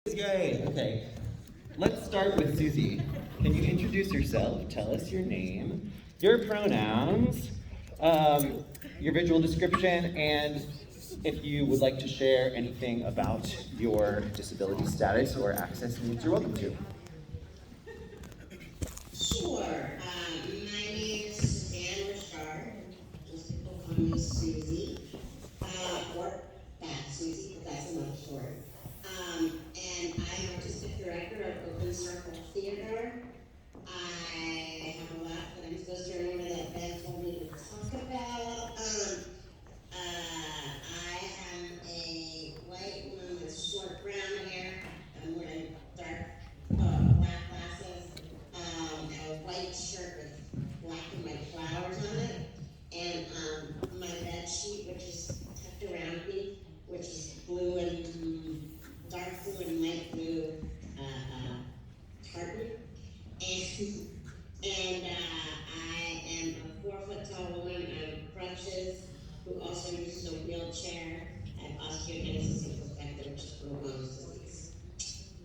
Yay! Okay. Let's start with Susie. Can you introduce yourself? Tell us your name, your pronouns, your visual description, and if you would like to share anything about your disability status or access needs, you're welcome to. Sure. My name is Suzanne Richard. Most people call me Susie. Or Fat Susie, but that's another story. And I'm artistic director of Open Circle Theater. I have a lot that I'm supposed to remember that Ben told me to talk about. I am a white woman with short brown hair. I'm wearing dark black glasses, a white shirt with black and white flowers on it, and my bed sheet, which is tucked around me, which is blue and dark blue and light blue tartan. And I am a 4 foot tall woman on crutches who also uses a wheelchair and osteogenesis imperfecta, which is Crohn's disease.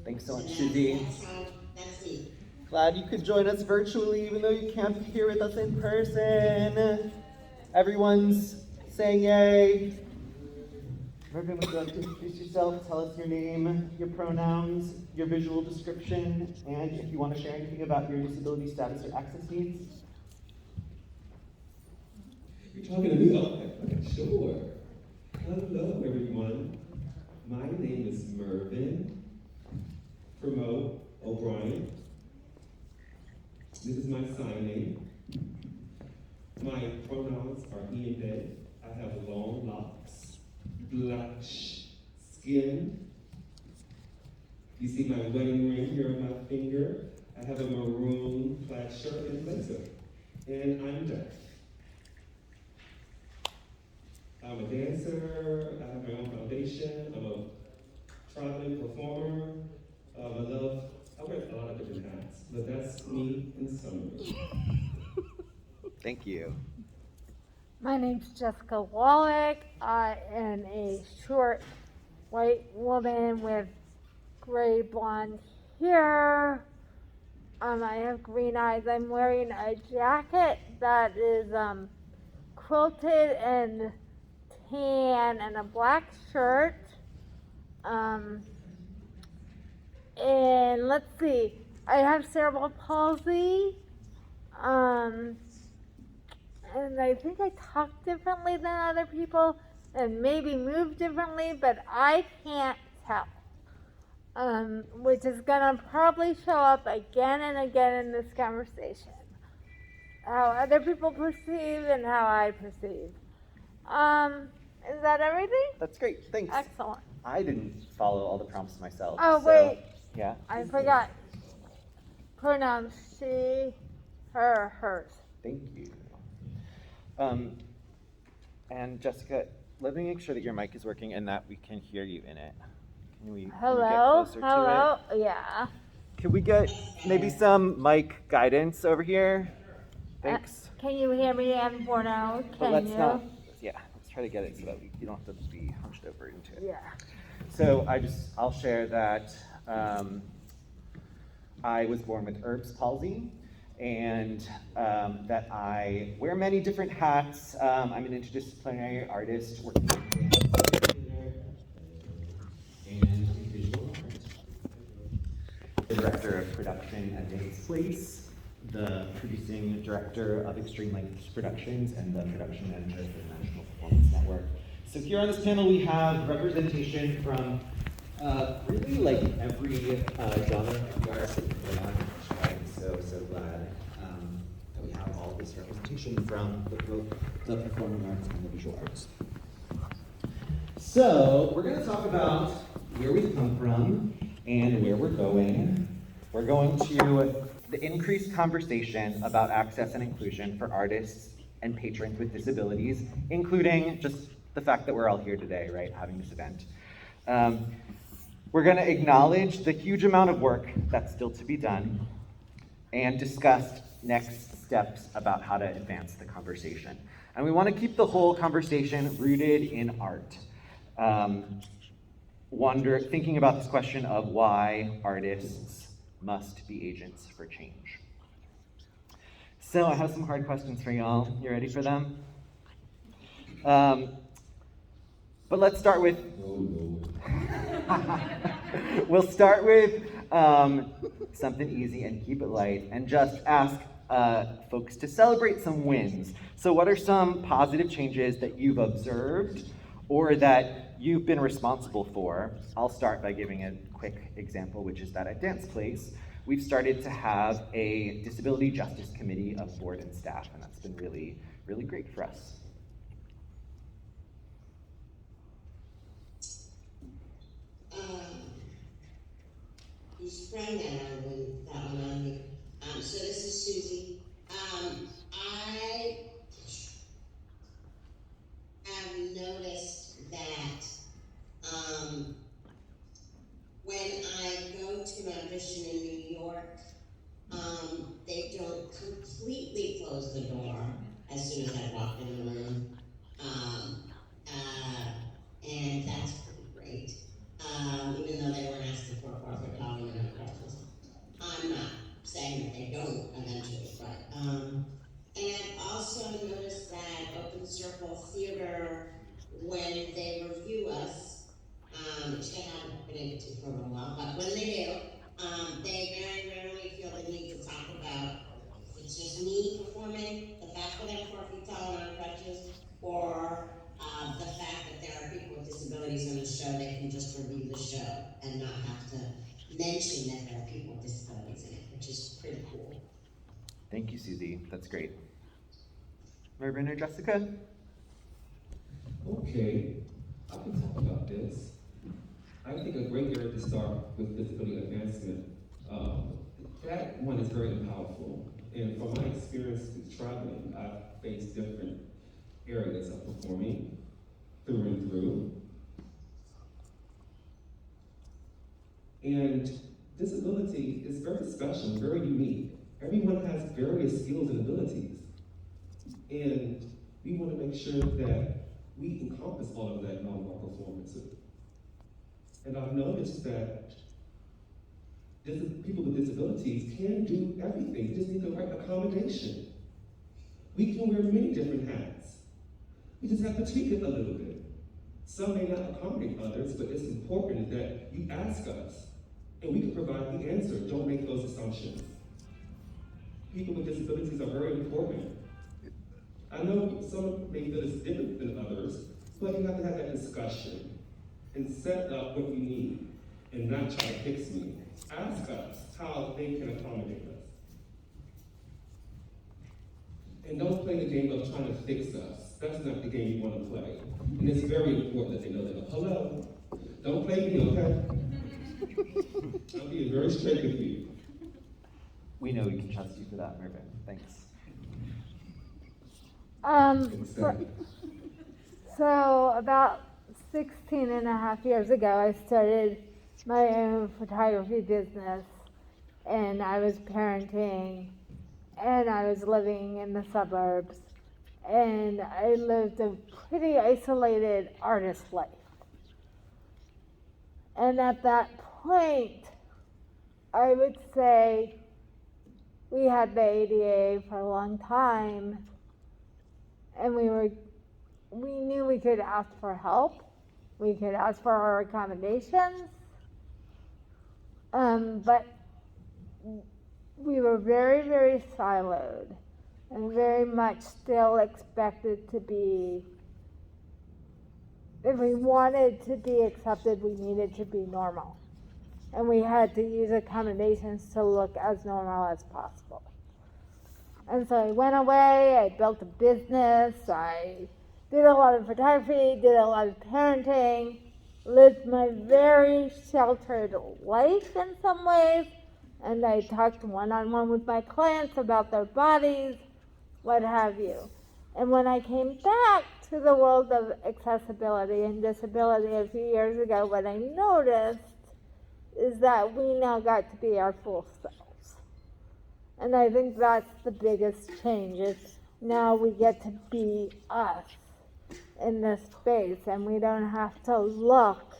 Thanks so much, So Susie. that's me. Glad you could join us virtually, even though you can't be here with us in person. Everyone's saying yay. Mervyn, would you like to introduce yourself? Tell us your name, your pronouns, your visual description, and if you want to share anything about your disability status or access needs. You're talking to me? Okay, sure. Hello, everyone. My name is Mervyn Promote O'Brien. This is my sign name. My pronouns are he and they. I have long locks, black skin. You see my wedding ring here on my finger. I have a maroon plaid shirt and blazer. And I'm deaf. I'm a dancer, I have my own foundation, I'm a traveling performer, I wear a lot of different hats, but that's me in summary. Thank you. My name's Jessica Wallach. I am a short white woman with gray blonde hair. I have green eyes. I'm wearing a jacket that is quilted and tan and a black shirt. And let's see, I have cerebral palsy. And I think I talk differently than other people and maybe move differently, but I can't tell. Which is gonna probably show up again and again in this conversation. How other people perceive and how I perceive. Is that everything? That's great, thanks. Excellent. I didn't follow all the prompts myself. Oh, so, wait. Yeah? I forgot. Pronouns she, her, hers. Thank you. And Jessica, let me make sure that your mic is working and that we can hear you in it. Can we get Hello? closer to Hello? it? Yeah. Can we get maybe some mic guidance over here? Thanks. Can you hear me M4 now? But Can let's you? not, yeah, let's try to get it so that you don't have to be hunched over into it. Yeah. So I'll share that I was born with Erb's palsy and that I wear many different hats. I'm an interdisciplinary artist working in dance, theater, and visual art. The director of production at Dave's Place, the producing director of Extreme Lengths Productions, and the production manager for the National Performance Network. So here on this panel we have representation from really like every genre of the arts that we put on. I'm so glad that we have all this representation from both the performing arts and the visual arts. So we're going to talk about where we've come from and where we're going. We're going to the increased conversation about access and inclusion for artists and patrons with disabilities, including just the fact that we're all here today, right, having this event. We're going to acknowledge the huge amount of work that's still to be done and discuss next steps about how to advance the conversation. And we want to keep the whole conversation rooted in art. thinking about this question of why artists must be agents for change. So I have some hard questions for y'all. You ready for them? But let's start with. We'll start with something easy and keep it light, and just ask folks to celebrate some wins. So, what are some positive changes that you've observed or that you've been responsible for? I'll start by giving a quick example, which is that at Dance Place, we've started to have a disability justice committee of board and staff, and that's been really, really great for us. You sprang that one on me. So this is Susie. I have noticed that when I go to an audition in New York, they don't completely close the door as soon as I walk in the room. And that's pretty great. Even though they weren't asking for a corporate dollar and no questions. I'm not saying that they don't eventually, but, and I've also noticed that Open Circle Theater, when they review us, which they haven't been able to for a while, but when they do, they very rarely feel the need to talk about if it's just me performing, the fact that I'm 4 feet tall and on crutches, or the fact that there are people with disabilities on the show. They can just review the show and not have to mention that there are people with disabilities in it, which is pretty cool. Thank you, Susie. That's great. Mervyn or Jessica? Okay, I can talk about this. I think a great area to start with disability advancement. That one is very powerful. And from my experience with traveling, I've faced different areas of performing through and through. And disability is very special, very unique. Everyone has various skills and abilities. And we want to make sure that we encompass all of that in all of our performances. And I've noticed that people with disabilities can do everything, you just need the right accommodation. We can wear many different hats. We just have to tweak it a little bit. Some may not accommodate others, but it's important that you ask us, and we can provide the answer. Don't make those assumptions. People with disabilities are very important. I know some may feel it's different than others, but you have to have that discussion and set up what you need and not try to fix me. Ask us how they can accommodate us. And don't play the game of trying to fix us. That's not the game you want to play. And it's very important that they know that. Hello, don't play me, okay? I'm being very straight with you. We know we can trust you for that, Mervyn. Thanks. So about 16 and a half years ago, I started my own photography business, and I was parenting, and I was living in the suburbs, and I lived a pretty isolated artist life. And at that point, I would say we had the ADA for a long time, and we knew we could ask for help. We could ask for our accommodations, but we were very, very siloed and very much still expected to be, if we wanted to be accepted, we needed to be normal. And we had to use accommodations to look as normal as possible. And so I went away, I built a business, I did a lot of photography, did a lot of parenting, lived my very sheltered life in some ways, and I talked one-on-one with my clients about their bodies, what have you. And when I came back to the world of accessibility and disability a few years ago, what I noticed is that we now got to be our full selves. And I think that's the biggest change, is now we get to be us in this space, and we don't have to look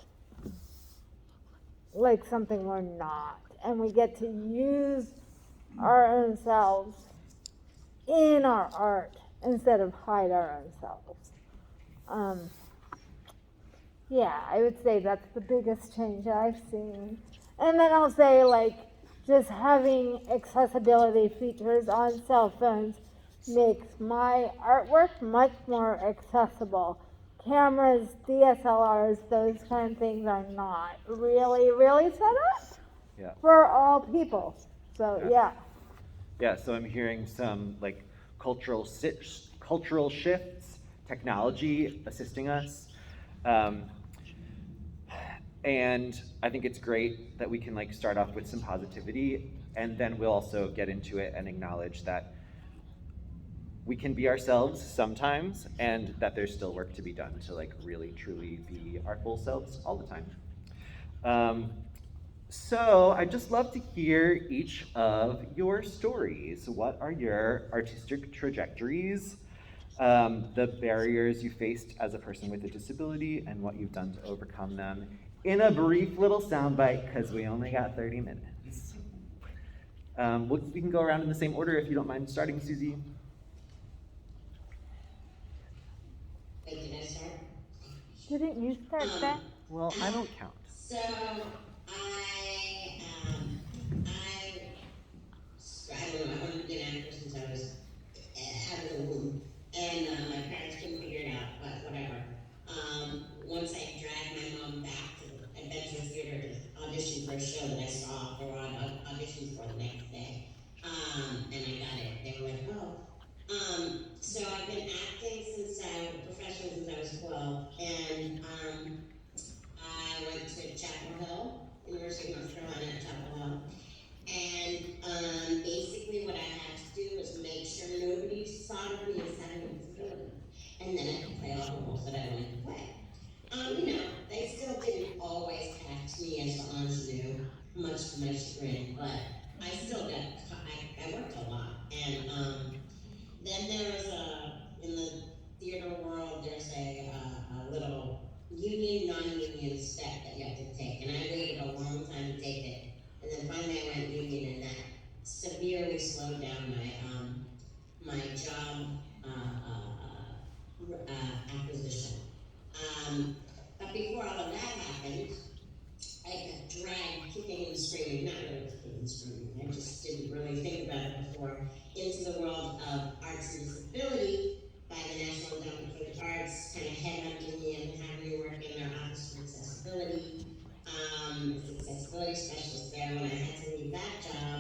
like something we're not. And we get to use our own selves in our art instead of hide our own selves. Yeah, I would say that's the biggest change I've seen. And then I'll say, like, just having accessibility features on cell phones makes my artwork much more accessible. Cameras, DSLRs, those kind of things are not really set up Yeah. for all people. So, yeah. Yeah, so I'm hearing some like cultural shifts, technology assisting us. And I think it's great that we can like start off with some positivity, and then we'll also get into it and acknowledge that we can be ourselves sometimes, and that there's still work to be done to like really truly be our full selves all the time. So I'd just love to hear each of your stories. What are your artistic trajectories? The barriers you faced as a person with a disability, and what you've done to overcome them in a brief little soundbite, because we only got 30 minutes. We can go around in the same order if you don't mind starting, Susie. Wait, did I start? Didn't you start that? Well, I don't count. So I don't know, I wanted to be an actor since I was out of the womb, and my parents couldn't figure it out, but whatever. Once I dragged my mom back to the Adventure Theater to audition for a show that I saw, there were auditions for the next day, and I got it. They were like, oh. So I've been acting professionally since I was 12, and I went to Chapel Hill, University of North Carolina at Chapel Hill. And basically what I had to do was make sure nobody thought of me as having a disability. And then I could play all the roles that I wanted to play. They still didn't always cast me as the ingenue, much to my chagrin, but I still I worked a lot. And then there was in the theater world, there's a little union, non-union step that you have to take. And I waited a long time to take it. And then finally I went union, and that severely slowed down my job acquisition. But before all of that happened, I got dragged kicking and screaming, not really kicking and screaming, I just didn't really think about it before, into the world of arts and disability by the National Endowment for the Arts, kind of headhunting me and having me work in their Office for Accessibility. As an accessibility specialist there. When I had to leave that job,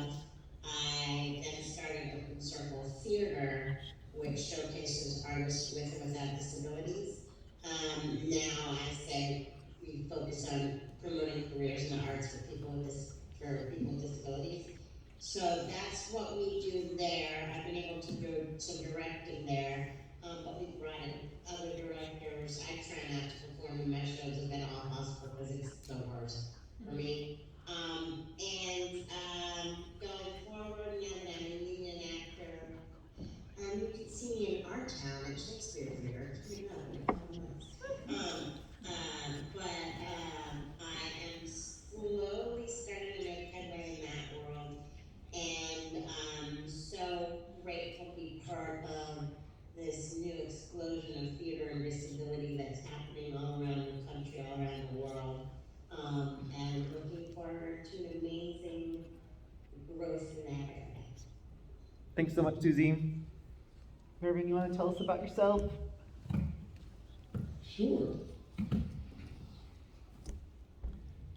I then started Open Circle Theater, which showcases artists with and without disabilities. Now I say we focus on promoting careers in the arts for people with disabilities. So that's what we do there. I've been able to do some directing there, but we brought in other directors. I try not to perform in my shows at Mental Hospital because it's the worst for me. Going forward, now that I'm a union actor, you can see me in Our Town at Shakespeare Theater. It's pretty I am slowly starting to make headway in that world, and I'm so grateful to be part of this new explosion of theater and disability that's happening all around the country, all around the world, and looking forward to an amazing growth in that area. Thanks so much, Susie. Mervyn, you want to tell us about yourself? Sure.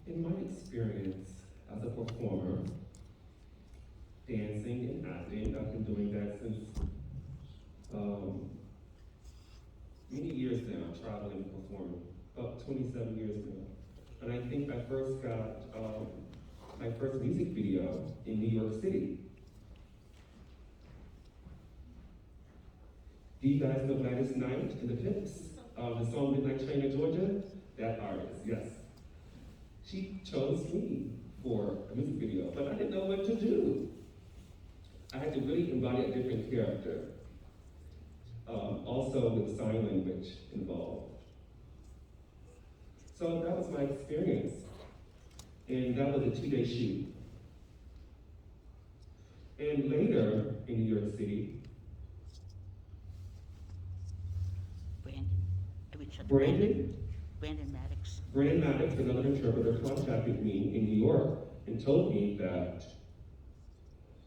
In my experience as a performer, dancing and acting, I've been doing that since many years now, traveling and performing, about 27 years now. And I think I first got my first music video in New York City. Do you guys know Gladys Knight and the Pips? The song Midnight Train to Georgia? That artist, yes. She chose me for a music video, but I didn't know what to do. I had to really embody a different character. Also with sign language involved. So that was my experience. And that was a 2-day shoot. And later in New York City, Brandon Maddox. Brandon Maddox, another interpreter, contacted me in New York and told me that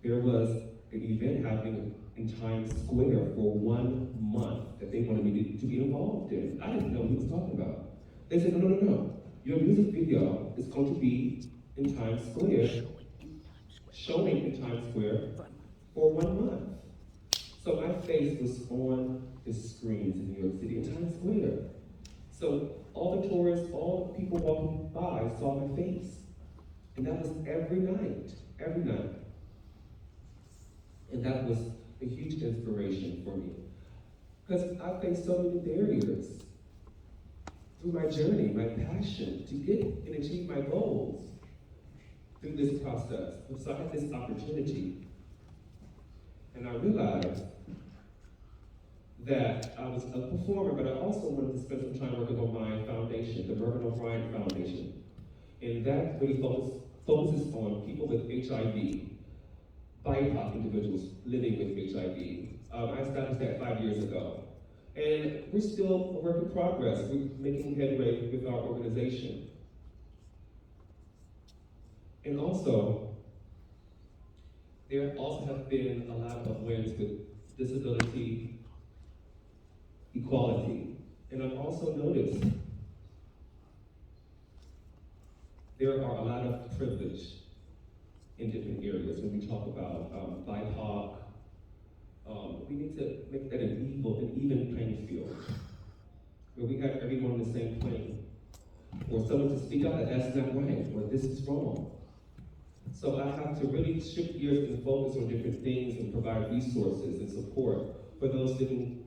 there was an event happening in Times Square for 1 month that they wanted me to be involved in. I didn't know what he was talking about. They said, no. Your music video is going to be in Times Square, showing in Times Square for 1 month. So my face was on the screens in New York City, in Times Square. So all the tourists, all the people walking by saw my face. And that was every night. And that was a huge inspiration for me. Because I faced so many barriers through my journey, my passion to get and achieve my goals through this process. And so I had this opportunity. And I realized that I was a performer, but I also wanted to spend some time working on my foundation, the Mervyn O'Brien Foundation. And that really focuses on people with HIV, BIPOC individuals living with HIV. I established that 5 years ago. And we're still a work in progress. We're making headway with our organization. And also, there also have been a lot of wins with disability equality. And I've also noticed there are a lot of privilege in different areas. When we talk about BIPOC, we need to make that an even playing field, where we have everyone on the same plane. Or someone to speak up that that's not right, or this is wrong. So I have to really shift gears and focus on different things and provide resources and support for those living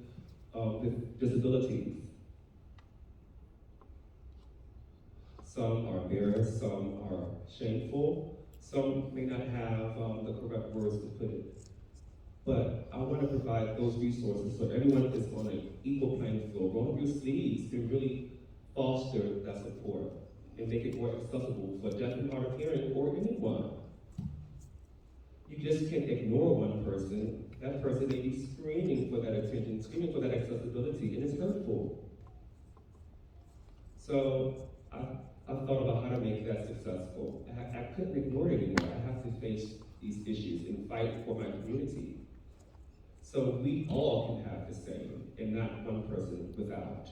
with disabilities. Some are embarrassed, some are shameful, some may not have the correct words to put it. But I want to provide those resources so everyone is on an equal playing field. Roll up your sleeves to really foster that support and make it more accessible for deaf and hard of hearing or anyone. You just can't ignore one person. That person may be screaming for that attention, screaming for that accessibility, and it's hurtful. So I thought about how to make that successful. I couldn't ignore it anymore. I have to face these issues and fight for my community. So we all can have the same, and not one person without.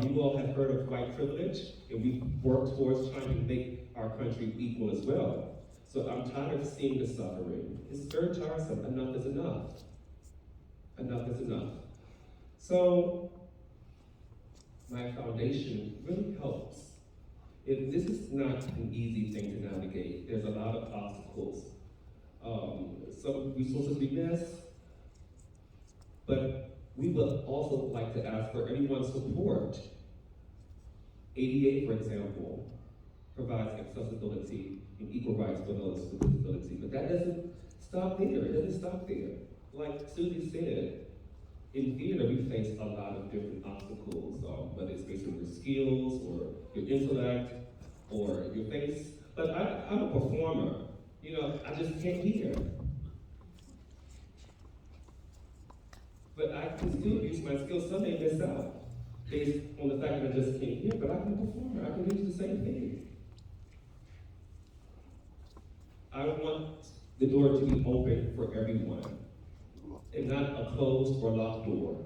You all have heard of white privilege, and we work towards trying to make our country equal as well. So I'm tired of seeing the suffering. It's very tiresome. Enough is enough. Enough is enough. So my foundation really helps. This is not an easy thing to navigate. There's a lot of obstacles. Some resources we miss, but we would also like to ask for everyone's support. ADA, for example, provides accessibility and equal rights for those with disability, but that doesn't stop there. It doesn't stop there. Like Susie said, in theater, we face a lot of different obstacles, whether it's based on your skills or your intellect or your face. But I'm a performer. I just can't hear. But I can still use my skills. Some may miss out based on the fact that I just can't hear, but I'm a performer. I can do the same thing. I want the door to be open for everyone, and not a closed or locked door.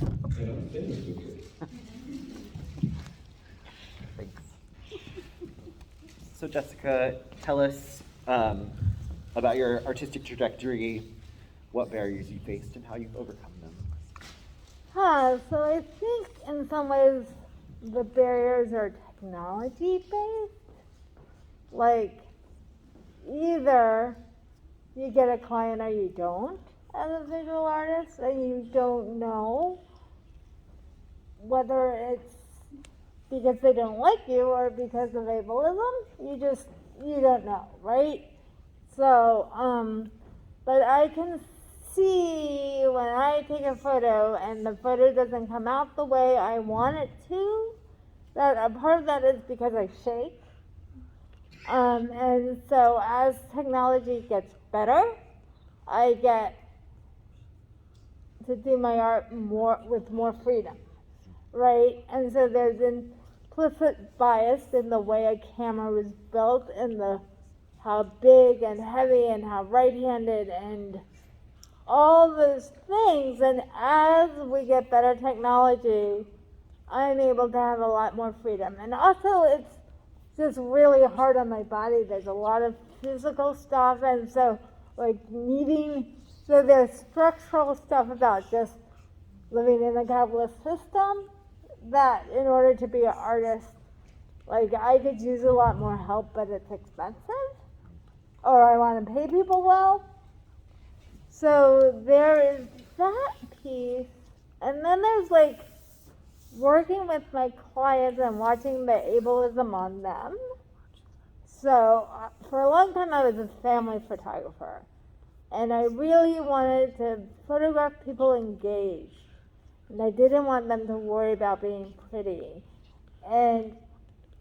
And I'm finished with it. Thanks. So Jessica, tell us about your artistic trajectory, what barriers you faced, and how you've overcome them. So I think in some ways the barriers are technology based. Like, either you get a client or you don't as a visual artist, and you don't know whether it's because they don't like you or because of ableism. You don't know, right? So, but I can see when I take a photo and the photo doesn't come out the way I want it to, that a part of that is because I shake. And so as technology gets better, I get to do my art more with more freedom, right? And so there's implicit bias in the way a camera was built and the how big and heavy and how right-handed and all those things. And as we get better technology, I'm able to have a lot more freedom. And also it's just really hard on my body. There's a lot of physical stuff, and so so there's structural stuff about just living in a capitalist system that in order to be an artist, like I could use a lot more help, but it's expensive, or I want to pay people well. So there is that piece, and then there's like working with my clients and watching the ableism on them. So for a long time I was a family photographer, and I really wanted to photograph people engaged, and I didn't want them to worry about being pretty. And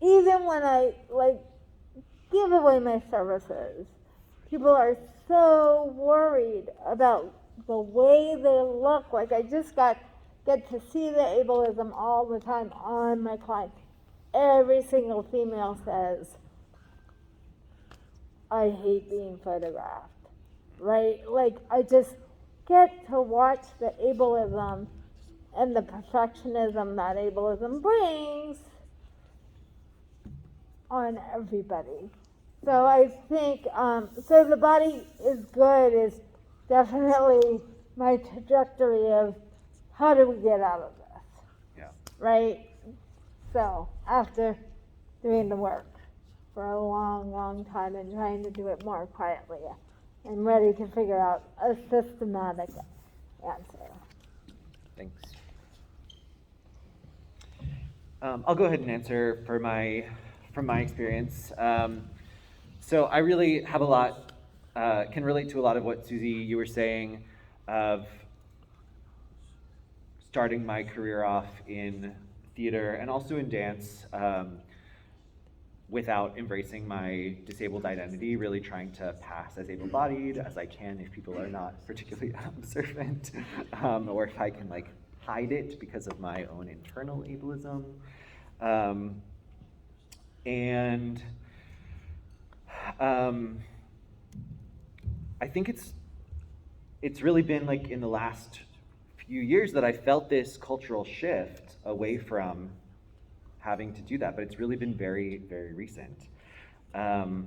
even when I give away my services, people are so worried about the way they look. Like I just get to see the ableism all the time on my clients. Every single female says, I hate being photographed, right? Like I just get to watch the ableism and the perfectionism that ableism brings on everybody. So I think, so the body is good is definitely my trajectory of how do we get out of this? Yeah. Right? So after doing the work for a long, long time and trying to do it more quietly, I'm ready to figure out a systematic answer. Thanks. I'll go ahead and answer from my experience. So I really have a lot, can relate to a lot of what Susie, you were saying of starting my career off in theater and also in dance without embracing my disabled identity, really trying to pass as able-bodied as I can if people are not particularly observant, or if I can hide it because of my own internal ableism. I think it's really been in the last few years that I felt this cultural shift away from having to do that, but it's really been very, very recent. So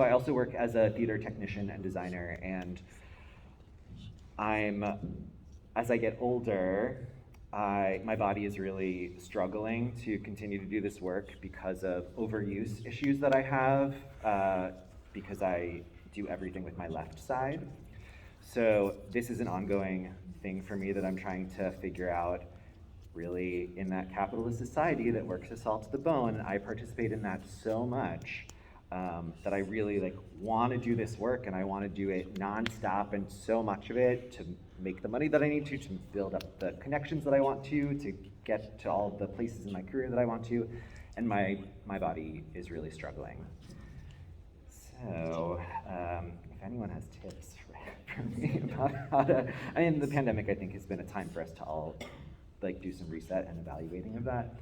I also work as a theater technician and designer, and as I get older, my body is really struggling to continue to do this work because of overuse issues that I have, because I do everything with my left side. So this is an ongoing thing for me that I'm trying to figure out, really, in that capitalist society that works us all to the bone. And I participate in that so much that I really want to do this work, and I want to do it nonstop and so much of it to make the money that I need to build up the connections that I want to get to all the places in my career that I want to, and my body is really struggling. So if anyone has tips for me about how to, the pandemic I think has been a time for us to all do some reset and evaluating of that.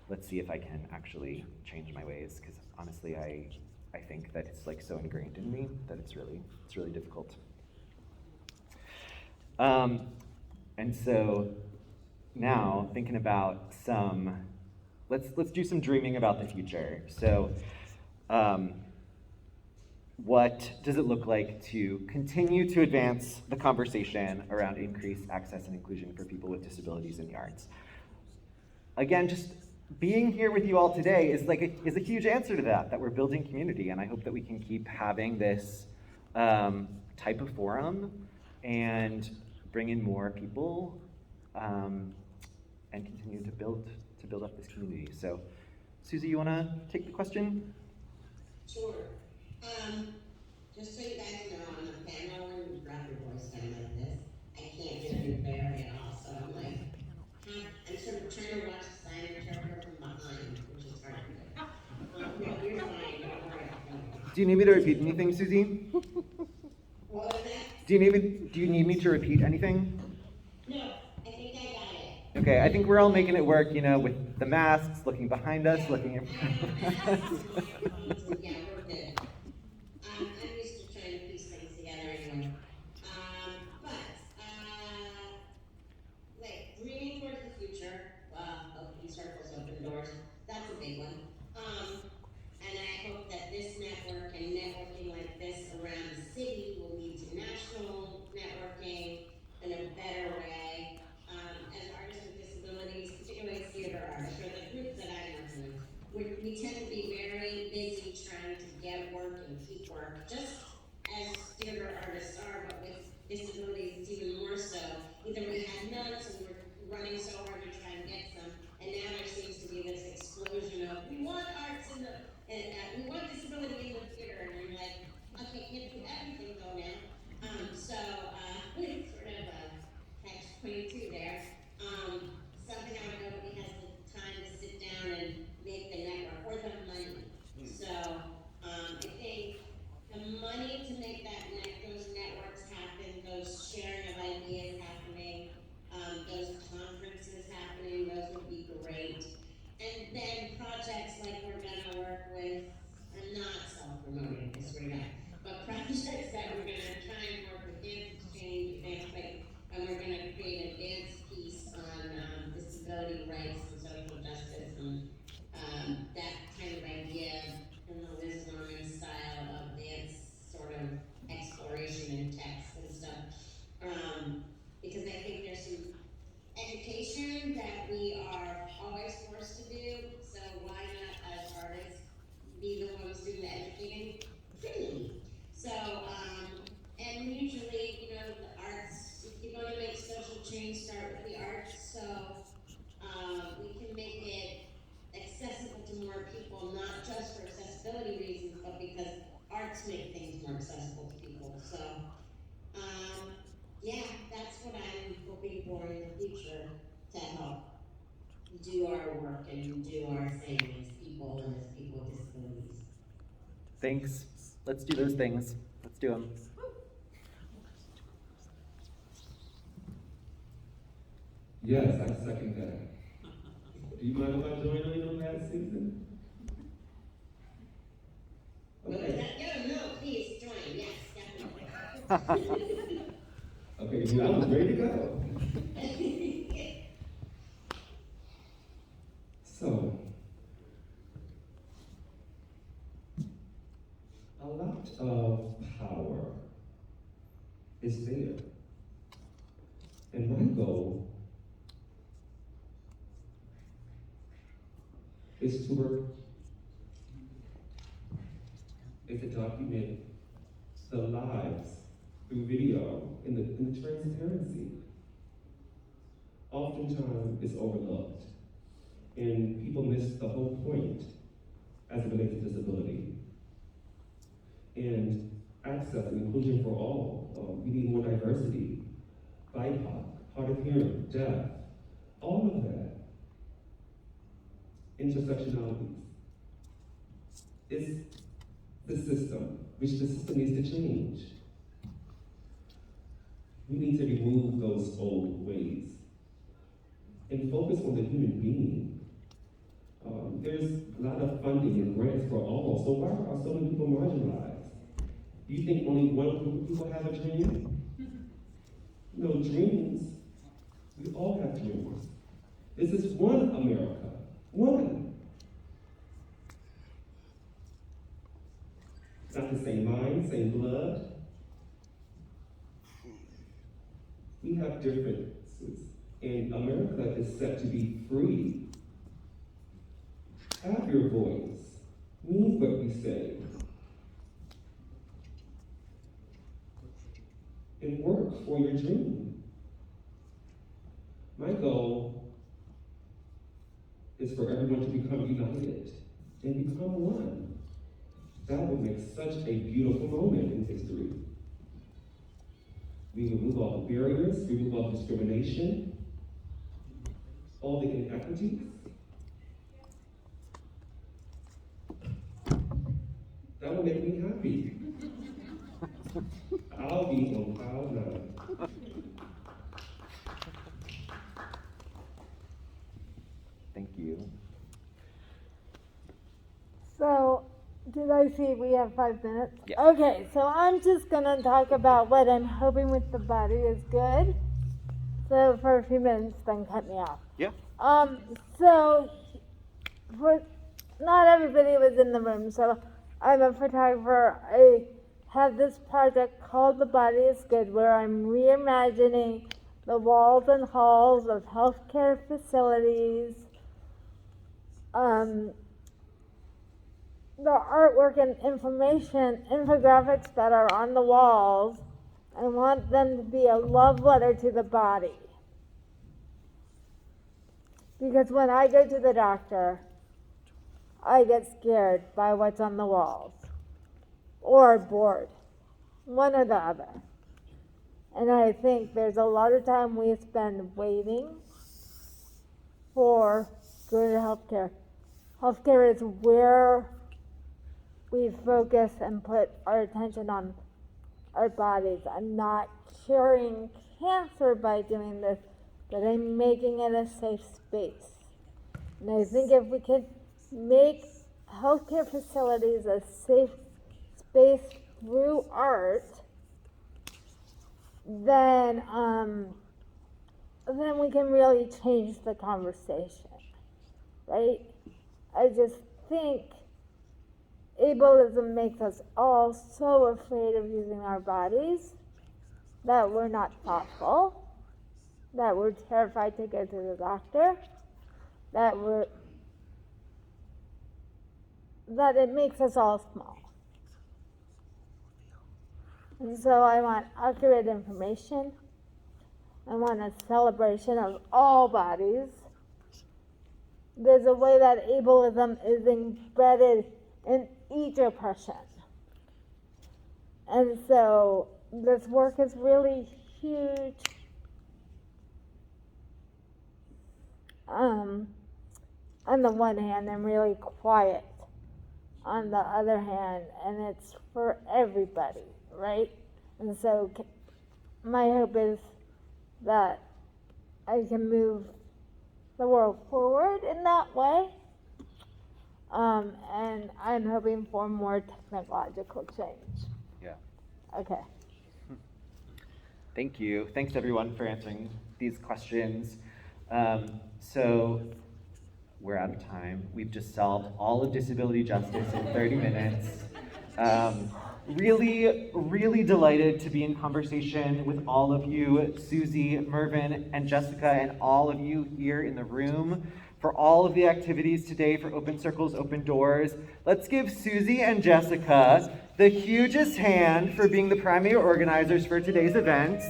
Let's see if I can actually change my ways, because honestly I think that it's so ingrained in me that it's really difficult. And so now thinking about let's do some dreaming about the future. So what does it look like to continue to advance the conversation around increased access and inclusion for people with disabilities in the arts? Again, just being here with you all today is a huge answer to that we're building community, and I hope that we can keep having this type of forum and bring in more people and continue to build up this community. So, Susie, you want to take the question? Sure. Just so you guys know, on the panel, when you drop your voice down like this, I can't hear you very at all, so I'm sort of trying to watch the sign and turn her from behind, which is hard to do. No, you're fine, don't worry. Do you need me to repeat anything, Susie? What was that? Do you need me to repeat anything? No, I think I got it. Okay, I think we're all making it work, with the masks, looking behind us, looking in I front know, of us. yeah, we're good. I'm used to trying to piece things together anyway. Like, dreaming towards the future, open circles, open doors, that's a big one. And I hope that this network and networking like this around the city will lead to national networking in a better way. As artists with disabilities, particularly theater artists, or the group that I work in, we tend to be very busy trying to get work and keep work, just as theater artists are, but with disabilities, it's even more so. Either we had none, so we're running so hard to try and get some, and now there seems to be this explosion of, we want arts in the, we want disability in the theater, and you're like, okay, can't do everything though now. It's sort of a catch-22 there. Something I would nobody has the time to sit down and make the network, or the money. So, I think the money to make those networks happen, those sharing of ideas happening, those conferences happening, those would be great. And then projects like we're gonna work with, I'm not self-promoting, I swear to God, but projects that we're gonna try and work with Dance Exchange, and we're gonna create a dance piece on disability rights and social justice and that kind of idea in the Liz Norman style of dance sort of exploration and text and stuff. Because I think there's some education that we are always forced to do, so why not as artists be the ones doing the educating freely? So, and usually, the arts, if you're gonna make social change, start with the arts, so we can make it accessible to more people, not just for accessibility reasons, but because arts make things more accessible to people. So, yeah, that's what I'm hoping for in the future to help do our work and do our thing as people and as people with disabilities. Thanks. Let's do those things. Let's do them. Yes, I second that. Do you mind if I join in on that, Susan? What was Okay. that? No, please join, yes, definitely. Okay, I was ready to go. So, a lot of power is there. And my goal is to work, is to document the lives through video in the transparency. Oftentimes it's overlooked, and people miss the whole point as it relates to disability. And access and inclusion for all. We need more diversity. BIPOC, hard of hearing, deaf, all of that. Intersectionalities. It's the system, which the system needs to change. We need to remove those old ways and focus on the human being. There's a lot of funding and grants for all, so why are so many people marginalized? Do you think only one group of people have a dream? No, dreams. We all have dreams. This is one America. One. Not the same mind, same blood. We have differences. And America is set to be free. Have your voice. Mean what we say. And work for your dream. My goal is for everyone to become united and become one. That would make such a beautiful moment in history. We remove all the barriers, remove all discrimination, all the inequities. That will make me happy. I'll be on cloud nine. Thank you. So, did I see we have 5 minutes? Yes. Okay, so I'm just gonna talk about what I'm hoping with the body is good. So for a few minutes, then cut me off. Yeah. So for not everybody was in the room, so I'm a photographer. I have this project called The Body is Good, where I'm reimagining the walls and halls of healthcare facilities. The artwork and information, infographics that are on the walls, I want them to be a love letter to the body. Because when I go to the doctor, I get scared by what's on the walls or bored, one or the other. And I think there's a lot of time we spend waiting for good healthcare. Healthcare is where we focus and put our attention on our bodies. I'm not curing cancer by doing this, but I'm making it a safe space. And I think if we could make healthcare facilities a safe space through art, then we can really change the conversation, right? I just think ableism makes us all so afraid of using our bodies that we're not thoughtful, that we're terrified to go to the doctor, that it makes us all small. And so I want accurate information. I want a celebration of all bodies. There's a way that ableism is embedded in each oppression. And so this work is really huge. On the one hand, and really quiet on the other hand, and it's for everybody, right? And so my hope is that I can move the world forward in that way. And I'm hoping for more technological change. Yeah. Okay. Thank you. Thanks everyone for answering these questions. So we're out of time. We've just solved all of disability justice in 30 minutes. Really delighted to be in conversation with all of you, Susie, Mervin, and Jessica, and all of you here in the room for all of the activities today for Open Circles, Open Doors. Let's give Susie and Jessica the hugest hand for being the primary organizers for today's events.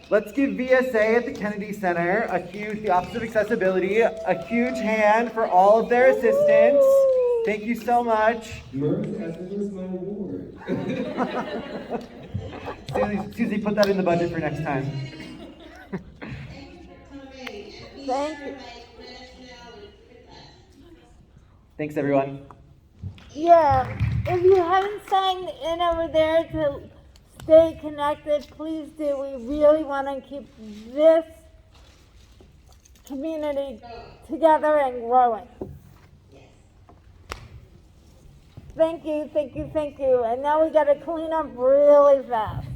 Let's give VSA at the Kennedy Center, the Office of Accessibility, a huge hand for all of their assistance. Thank you so much. Mervin asked me where's my award. Susie, put that in the budget for next time. Thank you. Thanks, everyone. Yeah, if you haven't signed in over there to stay connected, please do. We really want to keep this community together and growing. Thank you. And now we got to clean up really fast.